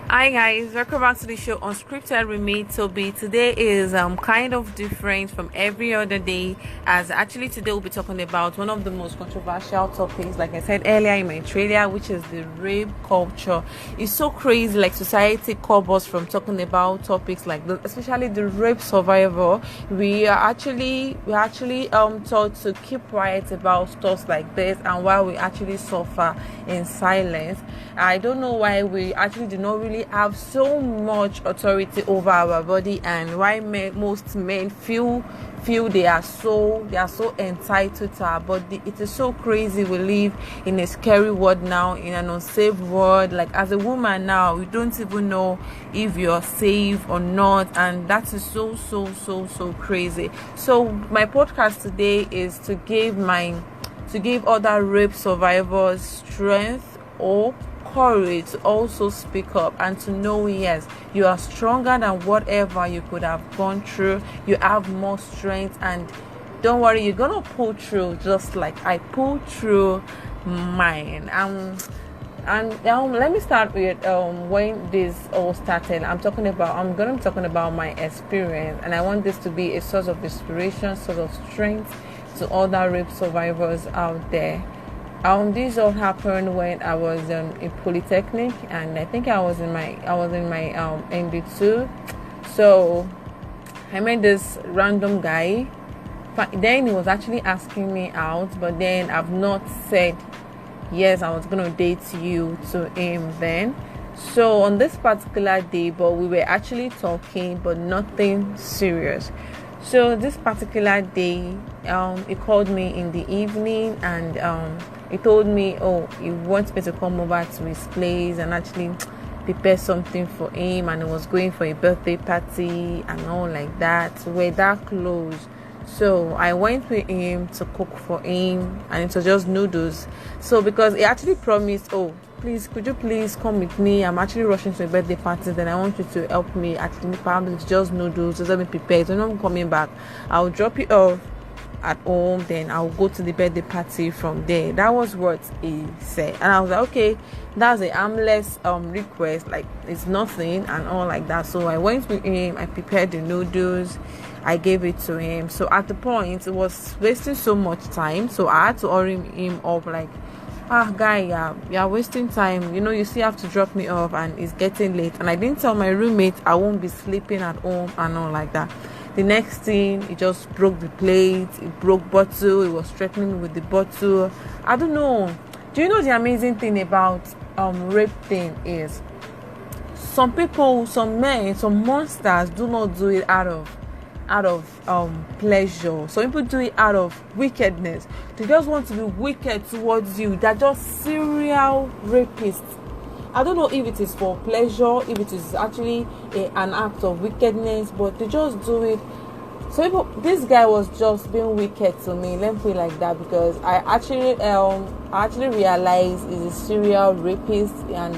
Hi guys, welcome back to the show Unscripted with me, Toby. Today is kind of different from every other day, as actually today we'll be talking about one of the most controversial topics, like I said earlier, in my trailer, which is the rape culture. It's so crazy, like society covers us from talking about topics like this, especially the rape survivor. We are actually taught to keep quiet about stuff like this, and while we actually suffer in silence. I don't know why we actually do not really have so much authority over our body, and why most men feel they are so entitled to our body. It is so crazy. We live in a scary world now, in an unsafe world. Like, as a woman now, you don't even know if you're safe or not, and that is so crazy. So my podcast today is to give other rape survivors strength or courage to also speak up, and to know, yes, you are stronger than whatever you could have gone through. You have more strength, and don't worry, you're gonna pull through, just like I pulled through mine. Let me start with when this all started. I'm gonna be talking about my experience, and I want this to be a source of inspiration, source of strength to other rape survivors out there. This all happened when I was in Polytechnic, and I think I was in my ND2. So I met this random guy. But then he was actually asking me out, but then I've not said yes, I was gonna date you to him then. So on this particular day, but we were actually talking, but nothing serious. So this particular day, he called me in the evening, and he told me, he wants me to come over to his place and actually prepare something for him, and he was going for a birthday party and all like that. We're that close. So I went with him to cook for him, and it was just noodles. So because he actually promised, please, could you please come with me? I'm actually rushing to a birthday party. Then I want you to help me. Actually, perhaps it's just noodles. Just let me prepare. So when I'm coming back, I'll drop you off at home. Then I'll go to the birthday party from there. That was what he said, and I was like, okay, that's a harmless request. Like, it's nothing and all like that. So I went with him. I prepared the noodles. I gave it to him. So at the point, it was wasting so much time. So I had to hurry him up, like, guy, you're wasting time. You still have to drop me off, and it's getting late. And I didn't tell my roommate I won't be sleeping at home and all like that. The next thing, he just broke the plate. He broke bottle. He was threatening me with the bottle. I don't know. Do you know the amazing thing about rape thing is, some people, some men, some monsters do not do it out of pleasure. Some people do it out of wickedness. They just want to be wicked towards you. They're just serial rapists. I don't know if it is for pleasure, if it is actually an act of wickedness, but they just do it. So this guy was just being wicked to me. Let me put it like that, because I actually realized he's a serial rapist, and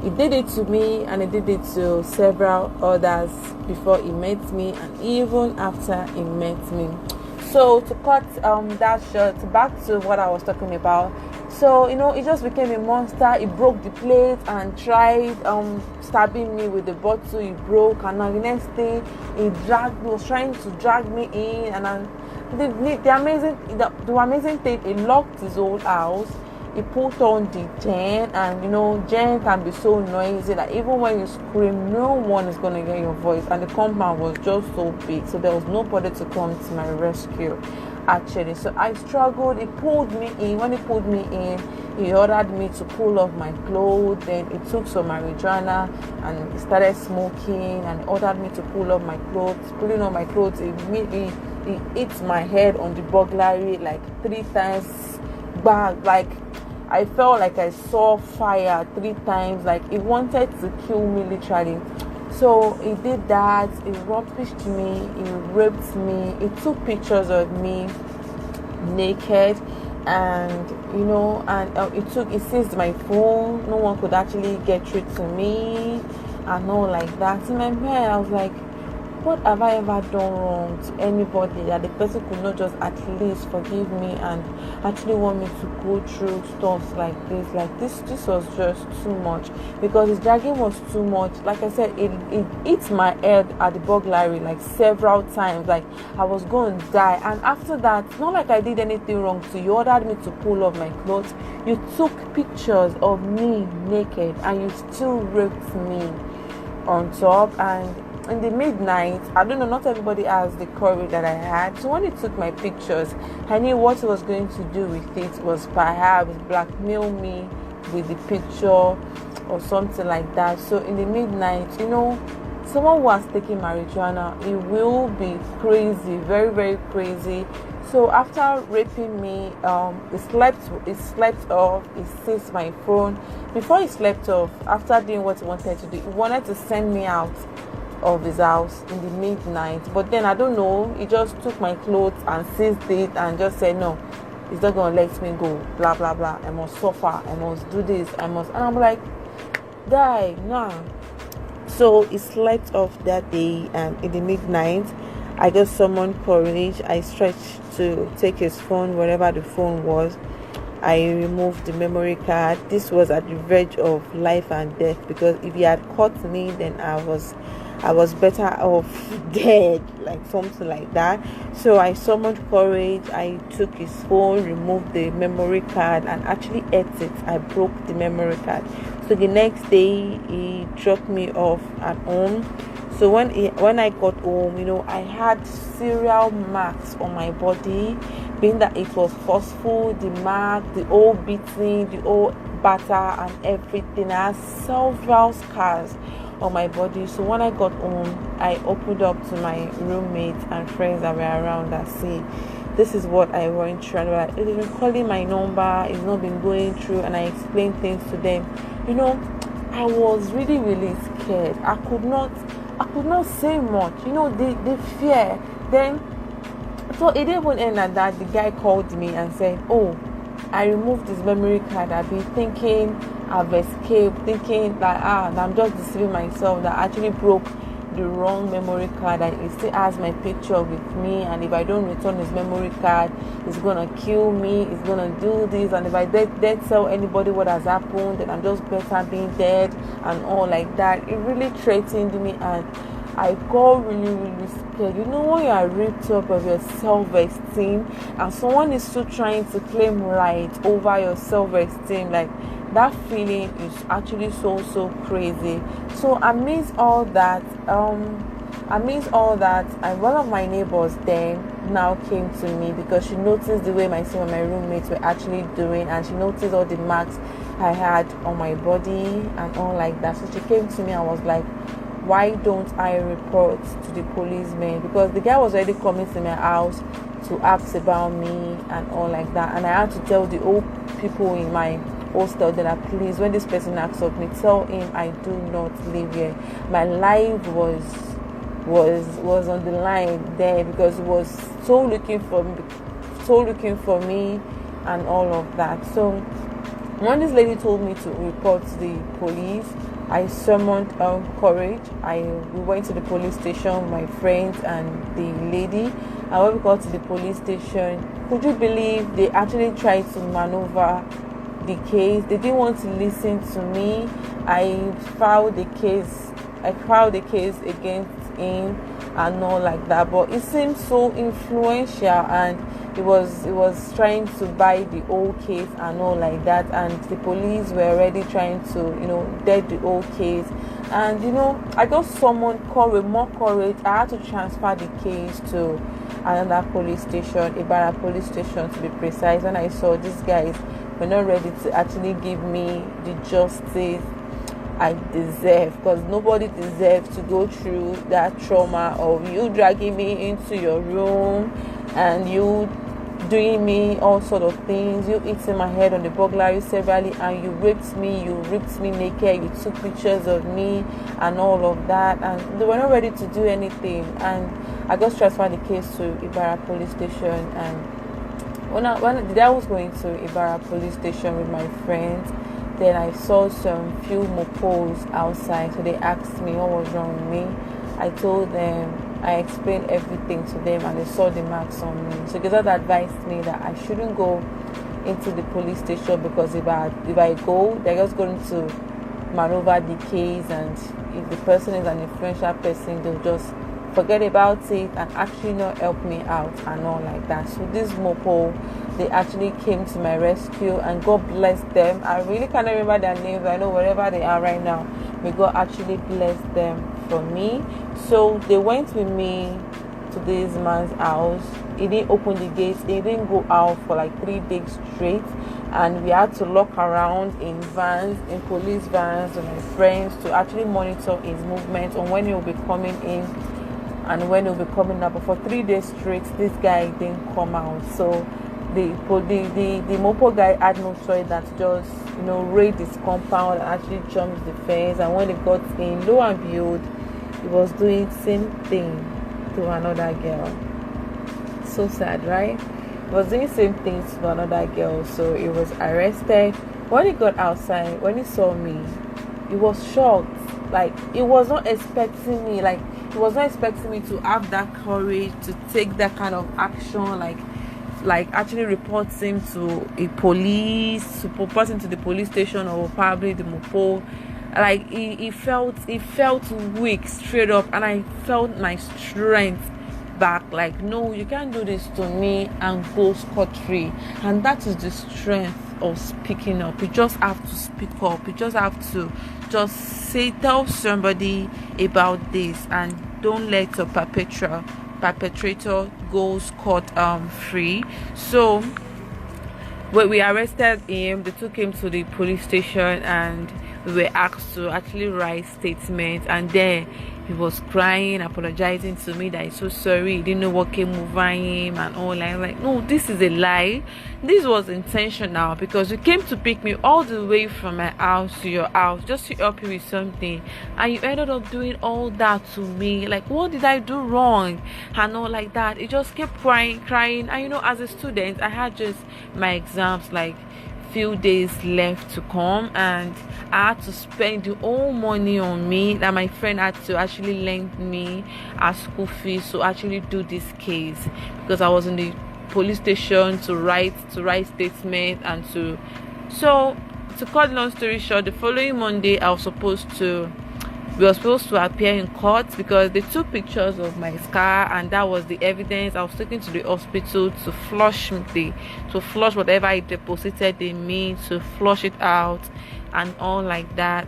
he did it to me, and he did it to several others before he met me, and even after he met me. So to cut that short, back to what I was talking about. So he just became a monster. He broke the plate and tried stabbing me with the bottle. He broke, and now the next thing, he was trying to drag me in, and the amazing thing, he locked his old house. He put on the gen, and gen can be so noisy that even when you scream, no one is going to hear your voice. And the compound was just so big, so there was nobody to come to my rescue, actually. So I struggled. He pulled me in. When he pulled me in, he ordered me to pull off my clothes. Then he took some marijuana and he started smoking, and he ordered me to pull off my clothes. Pulling off my clothes, immediately he hit my head on the burglary like 3 times back. Like, I felt like I saw fire 3 times. Like, he wanted to kill me, literally. So he did that. He rapished me. He raped me. He took pictures of me naked, and he seized my phone. No one could actually get through to me, and all like that. In my head, I was like, what have I ever done wrong to anybody that the person could not just at least forgive me and actually want me to go through stuff like this? Like this was just too much, because his dragging was too much. Like I said, it hit my head at the burglary like several times. Like I was going to die. And after that, it's not like I did anything wrong to you. You ordered me to pull off my clothes. You took pictures of me naked and you still raped me on top. And in the midnight, I don't know, not everybody has the courage that I had. So when he took my pictures, I knew what he was going to do with it was perhaps blackmail me with the picture or something like that. So in the midnight, someone who has taken marijuana, it will be crazy, very, very crazy. So after raping me, he slept off, he seized my phone. Before he slept off, after doing what he wanted to do, he wanted to send me out of his house in the midnight. But then I don't know, he just took my clothes and seized it and just said, no, he's not gonna let me go, blah blah blah, I must suffer, I must do this, and I'm like, guy, nah. So he slept off that day, and in the midnight I just summoned courage. I stretched to take his phone, wherever the phone was. I removed the memory card. This was at the verge of life and death, because if he had caught me, then I was better off dead, like something like that. So I summoned courage. I took his phone, removed the memory card, and actually ate it. I broke the memory card. So the next day he dropped me off at home. So when I got home, I had serial marks on my body, being that it was forceful, the mark, the old beating, the old batter and everything. I had several scars on my body. So when I got home, I opened up to my roommates and friends that were around and see, this is what I went through. And they were like, they've been calling my number, it's not been going through. And I explained things to them. I was really, really scared. I could not say much. The fear. Then, so it didn't even end at that. The guy called me and said, oh, I removed this memory card. I've been thinking I've escaped, thinking that I'm just deceiving myself, that I actually broke the wrong memory card, and he still has my picture with me, and if I don't return his memory card, he's gonna kill me, he's gonna do this, and if I did tell anybody what has happened, then I'm just better being dead and all like that. It really threatened me, and I got really, really scared. When you are ripped up of your self-esteem and someone is still trying to claim right over your self-esteem, like that feeling is actually so crazy. So amidst all that, and one of my neighbors then now came to me, because she noticed the way myself and my roommates were actually doing, and she noticed all the marks I had on my body and all like that. So she came to me and was like, why don't I report to the policeman? Because the guy was already coming to my house to ask about me and all like that, and I had to tell the old people in my hostel that please, when this person asks of me, tell him I do not live here. My life was on the line there, because he was so looking for me and all of that. So when this lady told me to report to the police, I summoned courage. We went to the police station with my friends and the lady. And when we got to the police station, could you believe they actually tried to maneuver the case? They didn't want to listen to me. I filed the case against him and all like that. But it seemed so influential, and it was trying to buy the whole case and all like that, and the police were already trying to dead the whole case. And I just summoned more courage. I had to transfer the case to another police station, Ibarra police station to be precise, when I saw these guys were not ready to actually give me the justice I deserve, because nobody deserves to go through that trauma of you dragging me into your room and you doing me all sort of things, you hitting my head on the burglary severely, and you ripped me naked, you took pictures of me and all of that, and they were not ready to do anything. And I just transferred the case to Ibarra police station. And when the day I was going to Ibarra police station with my friends, then I saw some few mopos outside. So they asked me what was wrong with me. I told them I explained everything to them, and they saw the marks on me. So they just advised me that I shouldn't go into the police station, because if I go, they're just going to maneuver the case, and if the person is an influential person, they'll just forget about it and actually not help me out and all like that. So this mopo, they actually came to my rescue, and God bless them. I really can't remember their names. I know wherever they are right now, may God actually bless them for me. So they went with me to this man's house. He didn't open the gates. He didn't go out for like 3 days straight, and we had to look around in vans, in police vans, with my friends, to actually monitor his movement on when he will be coming in and when he will be coming out. But for 3 days straight, this guy didn't come out. So the mopo guy had no choice than to just raid his compound and actually jump the fence. And when he got in, lo and behold, he was doing same thing to another girl. So sad, right? He was doing same things to another girl. So he was arrested. When he got outside, when he saw me, he was shocked. Like, he was not expecting me. Like, he was not expecting me to have that courage to take that kind of action. Like actually report him to a police, to report him to the police station, or probably the mopo. Like, he felt weak straight up, and I felt my strength back. Like, no, you can't do this to me and go scot-free. And that is the strength of speaking up. You just have to speak up. You just have to tell somebody about this, and don't let a perpetrator go scot free. So when we arrested him, they took him to the police station, and we were asked to actually write statements. And then he was crying, apologizing to me that he's so sorry, he didn't know what came over him and all. I'm like, no, this is a lie. This was intentional, because you came to pick me all the way from my house to your house just to help you with something, and you ended up doing all that to me. Like, what did I do wrong? And all like that. It just kept crying. And as a student, I had just my exams like few days left to come, and I had to spend the whole money on me that my friend had to actually lend me as school fees to actually do this case, because I was in the police station to write statement. And to cut long story short, the following Monday we were supposed to appear in court, because they took pictures of my scar, and that was the evidence. I was taken to the hospital to flush whatever I deposited in me, to flush it out and all like that.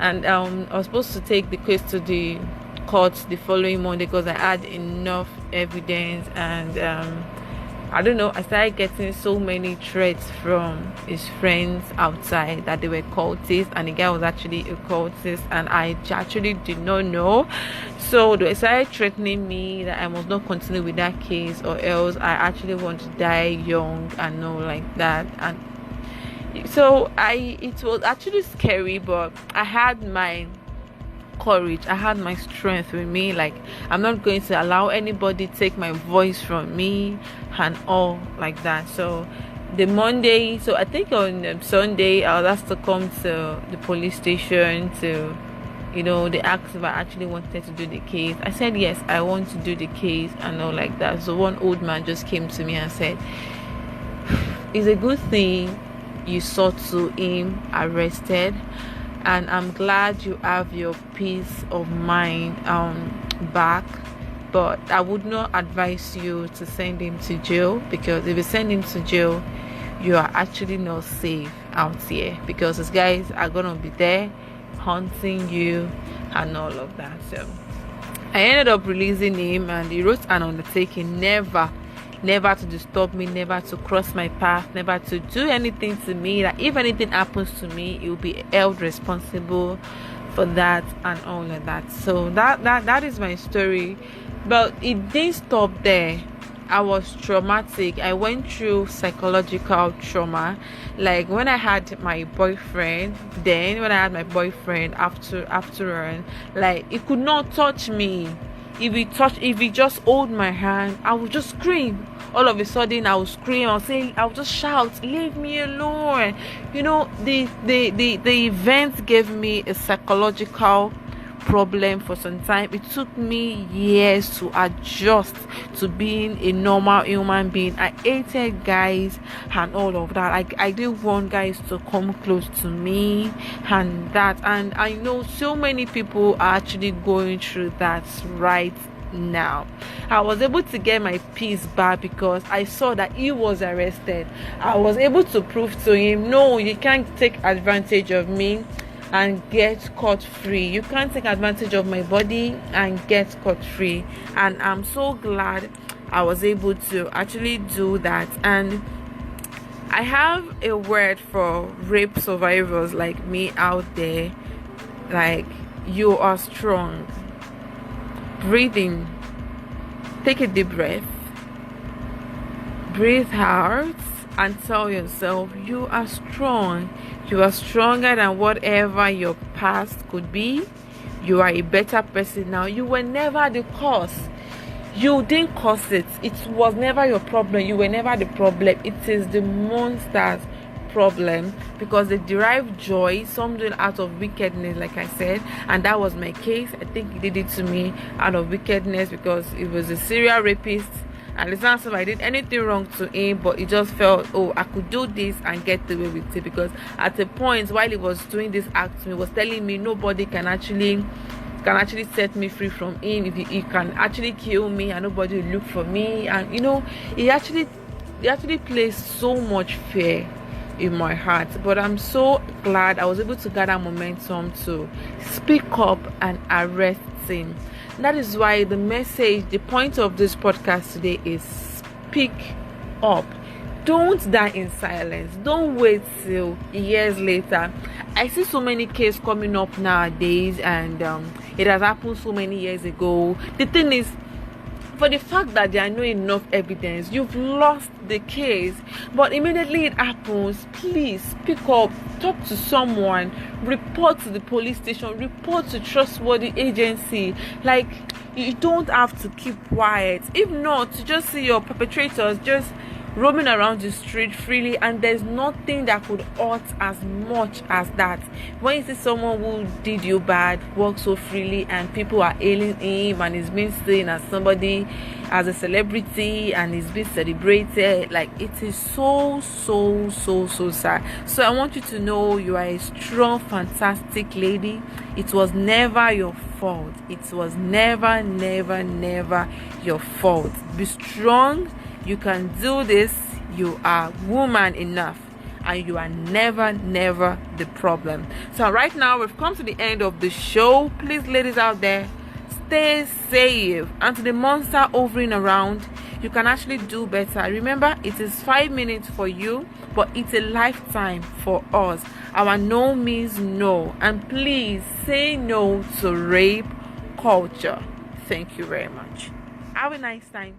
And I was supposed to take the case to the court the following Monday, because I had enough evidence. And I don't know, I started getting so many threats from his friends outside that they were cultists, and the guy was actually a cultist, and I actually did not know. So they started threatening me that I must not continue with that case, or else I actually want to die young and all like that. And so it was actually scary, but I had my courage, I had my strength with me. Like, I'm not going to allow anybody take my voice from me and all like that. So the Monday, so I think on Sunday, I was asked to come to the police station to, they asked if I actually wanted to do the case. I said yes, I want to do the case and all like that. So one old man just came to me and said, it's a good thing you saw to him arrested, and I'm glad you have your peace of mind back, but I would not advise you to send him to jail, because if you send him to jail, you are actually not safe out here, because these guys are gonna be there hunting you and all of that. So I ended up releasing him, and he wrote an undertaking never to disturb me, never to cross my path, never to do anything to me, that if anything happens to me, he will be held responsible for that and all of that. So that is my story. But it didn't stop there. I was traumatic. I went through psychological trauma. Like, when I had my boyfriend, after like, he could not touch me. If he just hold my hand, I would just scream. All of a sudden, I would scream. I would just shout, "Leave me alone!" The event gave me a psychological problem for some time. It took me years to adjust to being a normal human being. I hated guys and all of that. I didn't want guys to come close to me and that. And I know so many people are actually going through that right now. I was able to get my peace back because I saw that he was arrested. I was able to prove to him, no, you can't take advantage of me and get caught free. You can't take advantage of my body and get caught free. And I'm so glad I was able to actually do that. And I have a word for rape survivors like me out there. Like, you are strong. Breathe in. Take a deep breath. Breathe out and tell yourself you are strong. You are stronger than whatever your past could be. You are a better person now. You were never the cause. You didn't cause it. It was never your problem. You were never the problem. It is the monster's problem, because they derive joy, some do it out of wickedness, like I said, and that was my case. I think he did it to me out of wickedness because he was a serial rapist, and it's not as if I did anything wrong to him, but he just felt, oh, I could do this and get away with it. Because at a point while he was doing this act to me, he was telling me nobody can actually set me free from him. If he can actually kill me and nobody will look for me. And you know, he actually placed so much fear in my heart. But I'm so glad I was able to gather momentum to speak up and arrest him. That is why the message, the point of this podcast today is speak up. Don't die in silence. Don't wait till years later. I see so many cases coming up nowadays, and it has happened so many years ago. The thing is, for the fact that there are no enough evidence, you've lost the case. But immediately it happens, please speak up, talk to someone, report to the police station, report to trustworthy agency. Like, you don't have to keep quiet. If not, you just see your perpetrators just roaming around the street freely, and there's nothing that could hurt as much as that. When you see someone who did you bad walk so freely, and people are hailing him, and he's being seen as somebody, as a celebrity, and he's being celebrated, like, it is so sad. So I want you to know you are a strong, fantastic lady. It was never your fault. It was never your fault. Be strong. You can do this. You are woman enough, and you are never the problem. So right now we've come to the end of the show. Please, ladies out there, stay safe. And to the monster hovering around, you can actually do better. Remember, it is 5 minutes for you, but it's a lifetime for us. Our no means no. And please say no to rape culture. Thank you very much. Have a nice time.